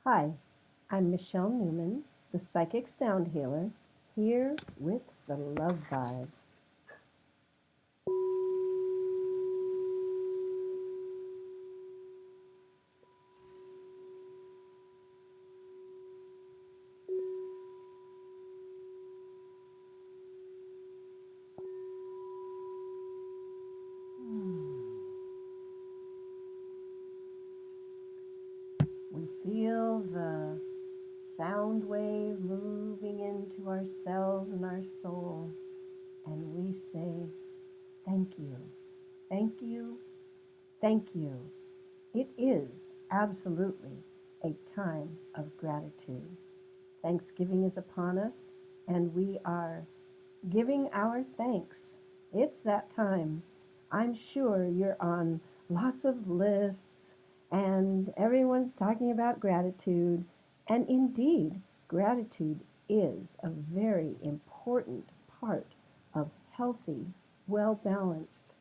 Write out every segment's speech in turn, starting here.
Hi, I'm Michelle Newman, the Psychic Sound Healer, here with the Love Vibe. We feel the sound wave moving into our cells and our soul, and we say, thank you, thank you, thank you. It is absolutely a time of gratitude. Thanksgiving is upon us, and we are giving our thanks. It's that time. I'm sure you're on lots of lists and everyone's talking about gratitude. And indeed, gratitude is a very important part of healthy, well balanced,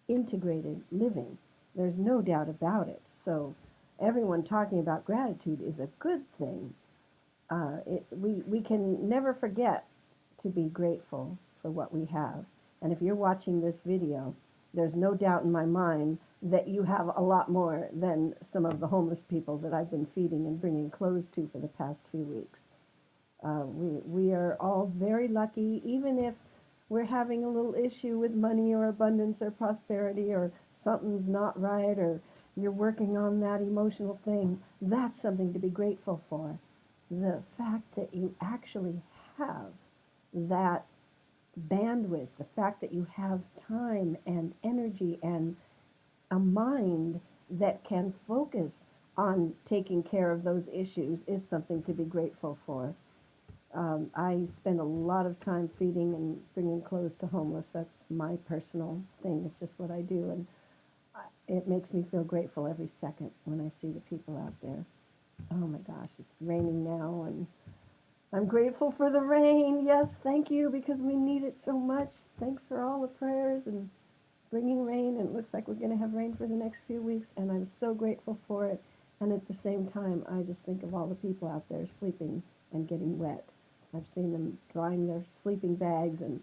integrated living. There's no doubt about it. So, everyone talking about gratitude is a good thing. We can never forget to be grateful for what we have. And if you're watching this video, there's no doubt in my mind that you have a lot more than some of the homeless people that I've been feeding and bringing clothes to for the past few weeks. We are all very lucky, even if we're having a little issue with money or abundance or prosperity or something's not right or you're working on that emotional thing. That's something to be grateful for. The fact that you actually have that bandwidth, the fact that you have time and energy and a mind that can focus on taking care of those issues is something to be grateful for. I spend a lot of time feeding and bringing clothes to homeless. That's my personal thing. It's just what I do. And it makes me feel grateful every second when I see the people out there. Oh my gosh, it's raining now and I'm grateful for the rain. Yes, thank you, because we need it so much. Thanks for all the prayers and bringing rain. And it looks like we're going to have rain for the next few weeks, and I'm so grateful for it. And at the same time, I just think of all the people out there sleeping and getting wet. I've seen them drying their sleeping bags, and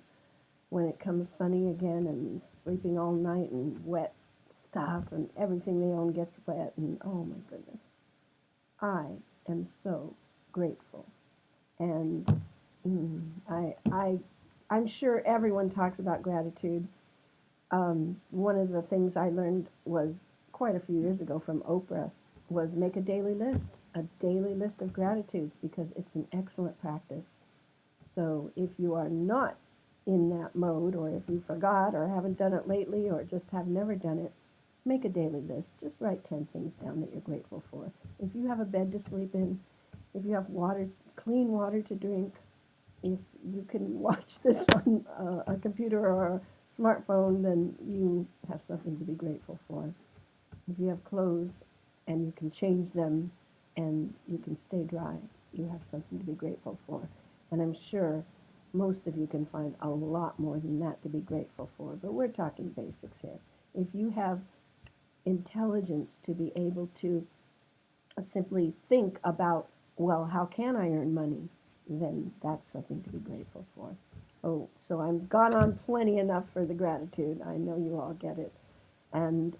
when it comes sunny again, and sleeping all night and wet stuff, and everything they own gets wet. And oh my goodness, I am so grateful. And I'm sure everyone talks about gratitude. One of the things I learned was quite a few years ago from Oprah was make a daily list of gratitudes, because it's an excellent practice. So if you are not in that mode, or if you forgot or haven't done it lately or just have never done it, make a daily list. Just write 10 things down that you're grateful for. If you have a bed to sleep in, if you have water, clean water to drink, if you can watch this on a computer or a smartphone, then you have something to be grateful for. If you have clothes and you can change them and you can stay dry, you have something to be grateful for. And I'm sure most of you can find a lot more than that to be grateful for, but we're talking basics here. If you have intelligence to be able to simply think about, well, how can I earn money? Then that's something to be grateful for. Oh, so I'm gone on plenty enough for the gratitude. I know you all get it. And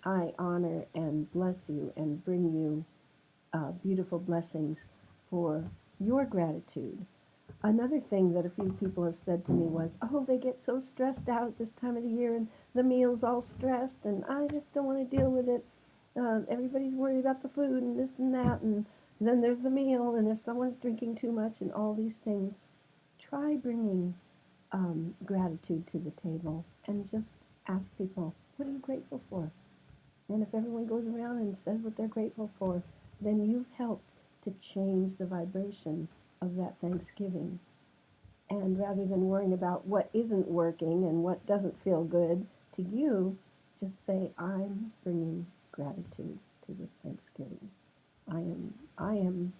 I honor and bless you and bring you beautiful blessings for your gratitude. Another thing that a few people have said to me was, oh, they get so stressed out this time of the year and the meal's all stressed and I just don't want to deal with it. Everybody's worried about the food and this and that, and then there's the meal, and if someone's drinking too much and all these things. Try bringing gratitude to the table and just ask people, what are you grateful for? And if everyone goes around and says what they're grateful for, then you've helped to change the vibration of that Thanksgiving. And rather than worrying about what isn't working and what doesn't feel good to you, just say, I'm bringing gratitude to this Thanksgiving. I am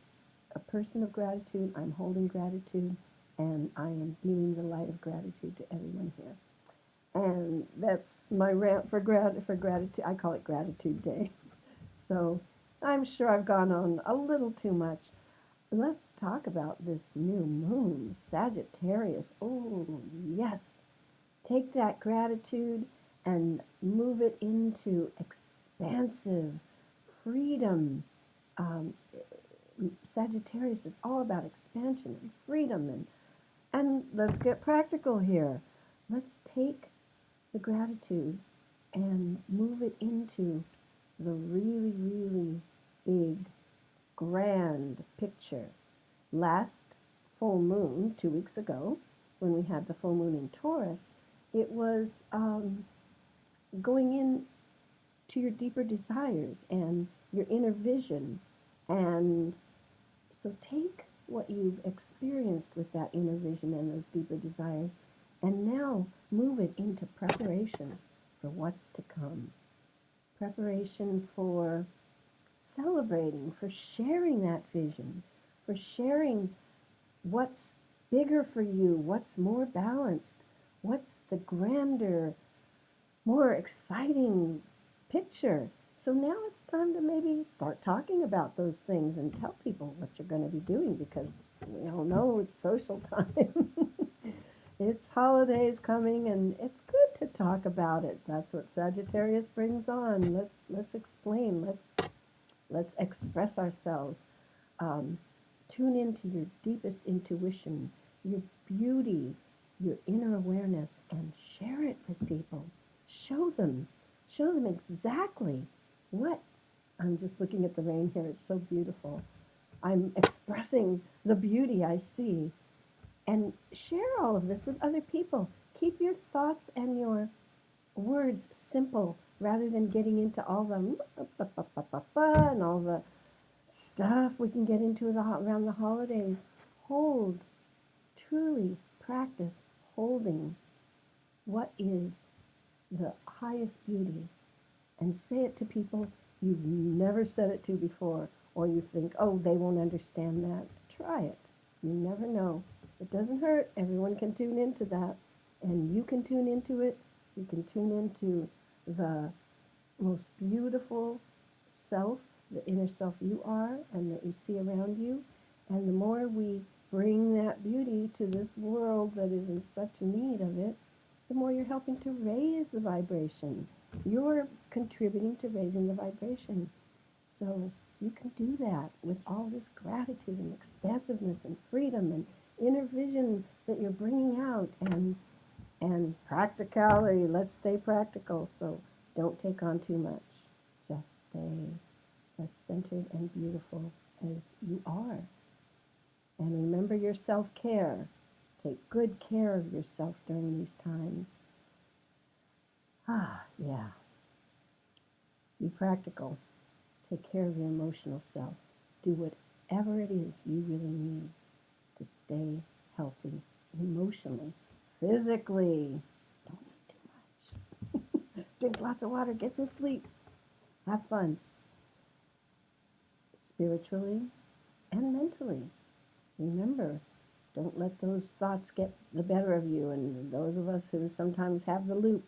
a person of gratitude. I'm holding gratitude, and I am beaming the light of gratitude to everyone here. And that's my rant for gratitude. I call it Gratitude Day. So I'm sure I've gone on a little too much. Let's talk about this new moon, Sagittarius. Oh, yes. Take that gratitude and move it into expansive freedom. Um, Sagittarius is all about expansion and freedom. And let's get practical here. Let's take the gratitude and move it into the really, really big, grand picture. Last full moon, 2 weeks ago, when we had the full moon in Taurus, it was going in to your deeper desires and your inner vision. And so take what you've experienced with that inner vision and those deeper desires and now move it into preparation for what's to come. Preparation for celebrating, for sharing that vision, for sharing what's bigger for you, what's more balanced, what's the grander, more exciting picture. So now it's time to maybe start talking about those things and tell people what you're going to be doing because we all know it's social time. It's holidays coming and it's good to talk about it. That's what Sagittarius brings on. Let's explain. Let's express ourselves. Um, Tune into your deepest intuition, your beauty, your inner awareness, and share it with people. Show them. Show them exactly what. I'm just looking at the rain here. It's so beautiful. I'm expressing the beauty I see. And share all of this with other people. Keep your thoughts and your words simple rather than getting into all the and all the stuff we can get into around the holidays. Hold, truly practice holding what is the highest beauty and say it to people you've never said it to before or you think, oh, they won't understand that. Try it. You never know. It doesn't hurt. Everyone can tune into that and you can tune into it. You can tune into the most beautiful self, the inner self you are and that you see around you. And the more we bring that beauty to this world that is in such need of it, the more you're helping to raise the vibration. You're contributing to raising the vibration. So you can do that with all this gratitude and expansiveness and freedom and inner vision that you're bringing out and practicality. Let's stay practical. So don't take on too much. Just stay as centered and beautiful as you are. And remember your self-care. Take good care of yourself during these times. Yeah. Be practical. Take care of your emotional self. Do whatever it is you really need to stay healthy emotionally, physically. Don't eat too much. Drink lots of water. Get some sleep. Have fun. Spiritually and mentally. Remember, don't let those thoughts get the better of you. And those of us who sometimes have the loop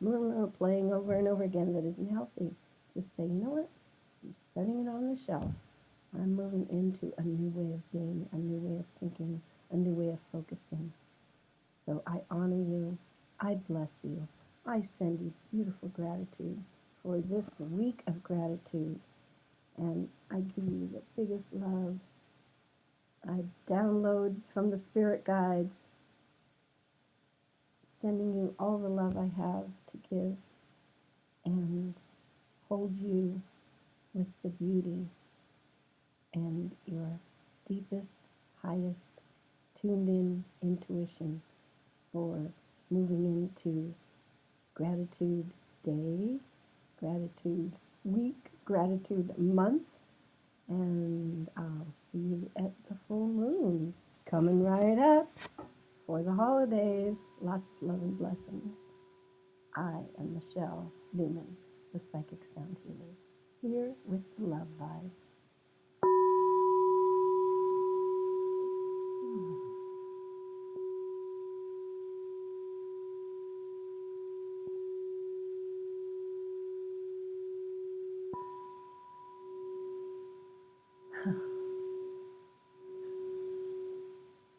playing over and over again that isn't healthy, just say, you know what? I'm setting it on the shelf. I'm moving into a new way of being, a new way of thinking, a new way of focusing. So I honor you. I bless you. I send you beautiful gratitude for this week of gratitude. And I give you the biggest love. I download from the spirit guides, sending you all the love I have to give and hold you with the beauty and your deepest, highest, tuned in intuition for moving into gratitude day, gratitude week, gratitude month, and I'll see you at the full moon coming right up for the holidays. Lots of love and blessings. I am Michelle Newman, the Psychic Sound Healer, here with the Love Vibe.